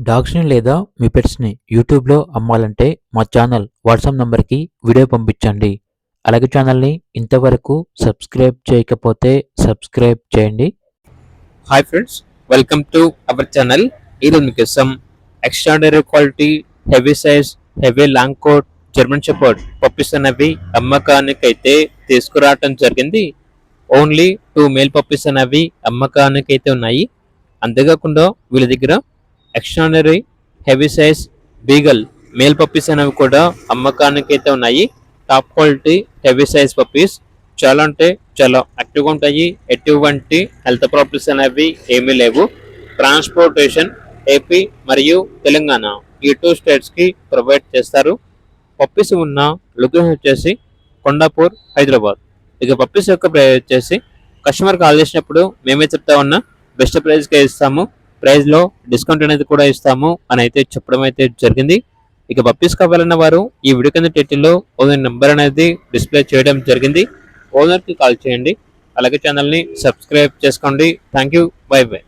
డాగ్స్‌ని లేదా మీ పెట్స్‌ని యూట్యూబ్‌లో అమ్మాలంటే మా ఛానల్ వాట్సాప్ నంబర్‌కి వీడియో పంపించండి. అలాగే ఛానల్‌ని ఇంతవరకు సబ్స్క్రైబ్ చేయకపోతే సబ్స్క్రైబ్ చేయండి. Hi friends, welcome to our channel. ఈరోజు మీకోసం extraordinary quality heavy size heavy long coat German shepherd puppies అనేవి అమ్మకానికైతే తీసుకురావటం జరిగింది. ఓన్లీ 2 మేల్ పప్పీస్ అనేవి అమ్మకానికైతే ఉన్నాయి. అంతేకాకుండా వీళ్ళ దగ్గర extraordinary heavy size beagle male puppies అనేవి కూడా అమ్మకానికైతే ఉన్నాయి. Top quality heavy size puppies చాలా అంటే చాలా యాక్టివ్గా ఉంటాయి. ఎటువంటి హెల్త్ ప్రాబ్లమ్స్ అనేవి ఏమీ లేవు. ట్రాన్స్పోర్టేషన్ ఏపీ మరియు తెలంగాణ ఈ 2 స్టేట్స్కి ప్రొవైడ్ చేస్తారు. పప్పీస్ ఉన్న లొకేషన్ వచ్చేసి కొండాపూర్, హైదరాబాద్. ఇక పప్పీస్ యొక్క ప్రైస్ వచ్చేసి కస్టమర్ కాల్ చేసినప్పుడు మేమే చెప్తా ఉన్నా బెస్ట్ ప్రైస్కే ఇస్తాము, ప్రైస్లో డిస్కౌంట్ అనేది కూడా ఇస్తాము అని అయితే చెప్పడం అయితే జరిగింది. ఇక పప్పీస్ కావాలన్న వారు ఈ వీడియో కింద టైటిల్లో ఓనర్ నెంబర్ అనేది డిస్ప్లే చేయడం జరిగింది. ఓనర్కి కాల్ చేయండి. అలాగే ఛానల్ని సబ్స్క్రైబ్ చేసుకోండి. Thank you. By by.